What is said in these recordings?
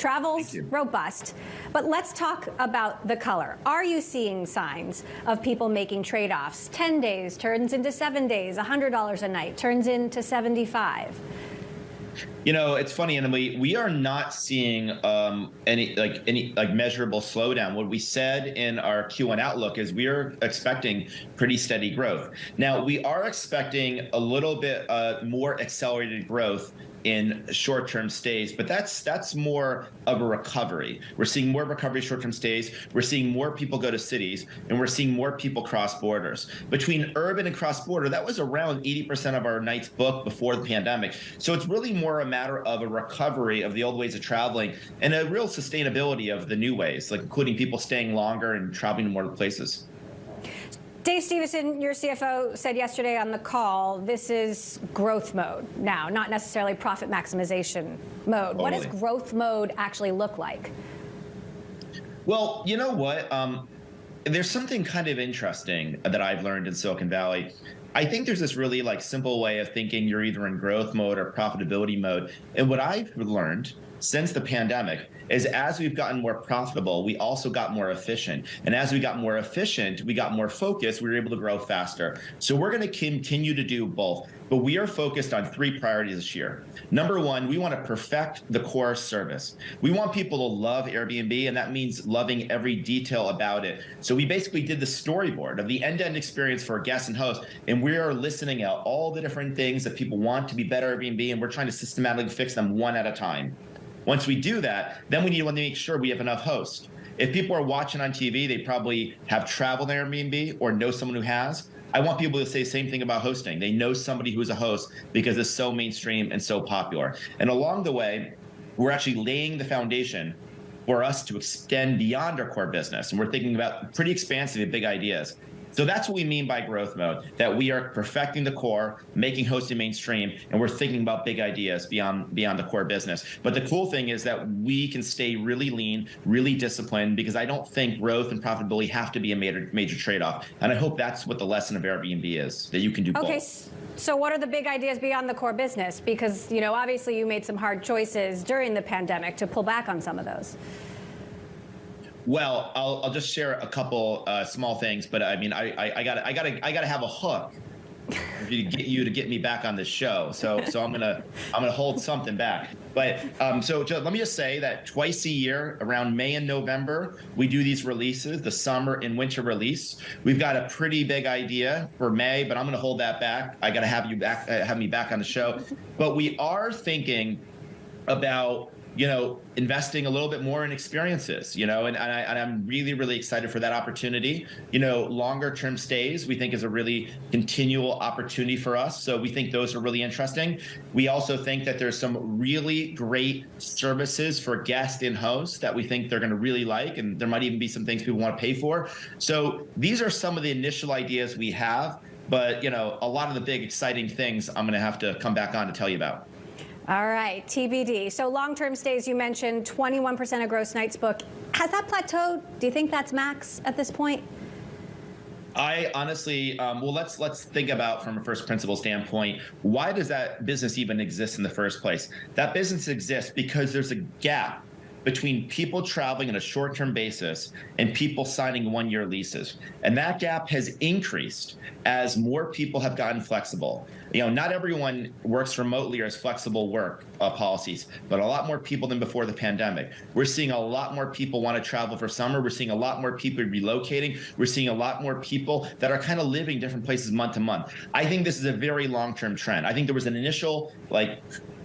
Travel's robust, but let's talk about the color. Are you seeing signs of people making trade-offs? 10 days turns into 7 days, $100 a night turns into $75. You know, it's funny, Emily. We are not seeing any measurable slowdown. What we said in our Q1 outlook is we are expecting pretty steady growth. Now, we are expecting a little bit more accelerated growth in short-term stays, but that's more of a recovery. We're seeing more recovery short-term stays. We're seeing more people go to cities, and we're seeing more people cross borders. Between urban and cross-border, that was around 80% of our nights booked before the pandemic. So it's really more a matter of a recovery of the old ways of traveling and a real sustainability of the new ways, like including people staying longer and traveling to more places. Dave Stevenson, your CFO, said yesterday on the call, this is growth mode now, not necessarily profit maximization mode. Totally. What does growth mode actually look like? Well, you know what? There's something kind of interesting that I've learned in Silicon Valley. I think there's this really simple way of thinking you're either in growth mode or profitability mode. And what I've learned since the pandemic is as we've gotten more profitable, we also got more efficient. And as we got more efficient, we got more focused, we were able to grow faster. So we're going to continue to do both. But we are focused on 3 priorities this year. Number 1, we want to perfect the core service. We want people to love Airbnb, and that means loving every detail about it. So we basically did the storyboard of the end-to-end experience for guests and hosts, and we are listening out all the different things that people want to be better Airbnb, and we're trying to systematically fix them one at a time. Once we do that, then we need to make sure we have enough hosts. If people are watching on TV, they probably have traveled on Airbnb or know someone who has. I want people to say the same thing about hosting. They know somebody who's a host because it's so mainstream and so popular. And along the way, we're actually laying the foundation for us to extend beyond our core business. And we're thinking about pretty expansive and big ideas. So that's what we mean by growth mode, that we are perfecting the core, making hosting mainstream, and we're thinking about big ideas beyond the core business. But the cool thing is that we can stay really lean, really disciplined, because I don't think growth and profitability have to be a major trade-off. And I hope that's what the lesson of Airbnb is, that you can do both. Okay, so what are the big ideas beyond the core business? Because, obviously you made some hard choices during the pandemic to pull back on some of those. Well, I'll just share a couple small things, but I mean, I gotta have a hook to get me back on this show. So I'm gonna hold something back. But so let me just say that twice a year, around May and November, we do these releases, the summer and winter release. We've got a pretty big idea for May, but I'm gonna hold that back. I gotta have me back on the show. But we are thinking about investing a little bit more in experiences, and I'm really, really excited for that opportunity. Longer term stays, we think is a really continual opportunity for us. So we think those are really interesting. We also think that there's some really great services for guests and hosts that we think they're going to really like. And there might even be some things people want to pay for. So these are some of the initial ideas we have. But, a lot of the big exciting things I'm going to have to come back on to tell you about. All right, TBD. So long-term stays, you mentioned 21% of gross nights booked. Has that plateaued? Do you think that's max at this point? I honestly, let's think about from a first principle standpoint, why does that business even exist in the first place? That business exists because there's a gap between people traveling on a short-term basis and people signing one-year leases. And that gap has increased as more people have gotten flexible. Not everyone works remotely or has flexible work policies, but a lot more people than before the pandemic. We're seeing a lot more people want to travel for summer. We're seeing a lot more people relocating. We're seeing a lot more people that are kind of living different places month to month. I think this is a very long-term trend. I think there was an initial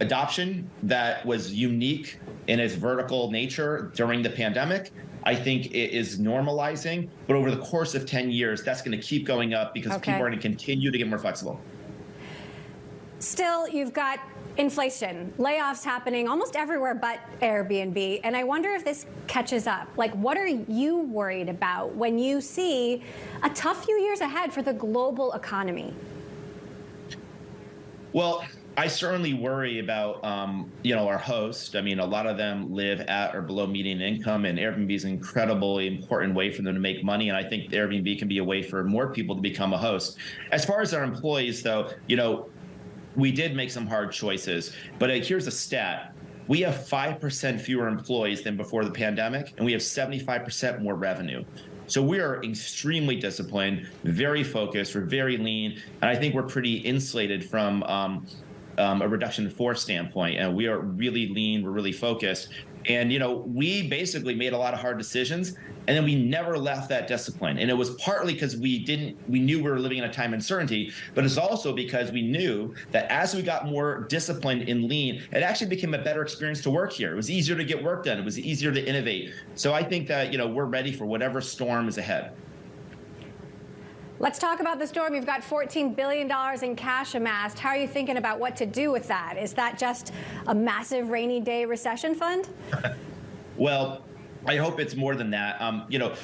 adoption that was unique in its vertical nature during the pandemic. I think it is normalizing, but over the course of 10 years, that's going to keep going up because people are going to continue to get more flexible. Still, you've got inflation, layoffs happening almost everywhere but Airbnb, and I wonder if this catches up. What are you worried about when you see a tough few years ahead for the global economy? Well, I certainly worry about, our hosts. I mean, a lot of them live at or below median income, and Airbnb is an incredibly important way for them to make money. And I think Airbnb can be a way for more people to become a host. As far as our employees, though, we did make some hard choices. But here's a stat. We have 5% fewer employees than before the pandemic, and we have 75% more revenue. So we are extremely disciplined, very focused, we're very lean, and I think we're pretty insulated from a reduction in force standpoint. And we are really lean, we're really focused. And, we basically made a lot of hard decisions, and then we never left that discipline. And it was partly because we knew we were living in a time of uncertainty, but it's also because we knew that as we got more disciplined and lean, it actually became a better experience to work here. It was easier to get work done. It was easier to innovate. So I think that, we're ready for whatever storm is ahead. Let's talk about the storm. You've got $14 billion in cash amassed. How are you thinking about what to do with that? Is that just a massive rainy day recession fund? Well, I hope it's more than that.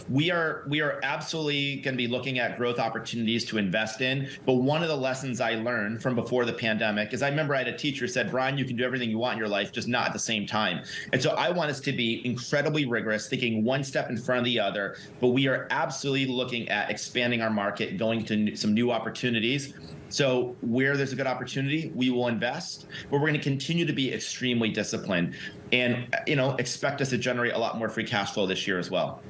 We are absolutely going to be looking at growth opportunities to invest in. But one of the lessons I learned from before the pandemic is I remember I had a teacher who said, Brian, you can do everything you want in your life, just not at the same time. And so I want us to be incredibly rigorous, thinking one step in front of the other. But we are absolutely looking at expanding our market, going to some new opportunities. So where there's a good opportunity, we will invest, but we're going to continue to be extremely disciplined and, expect us to generate a lot more free cash flow this year as well.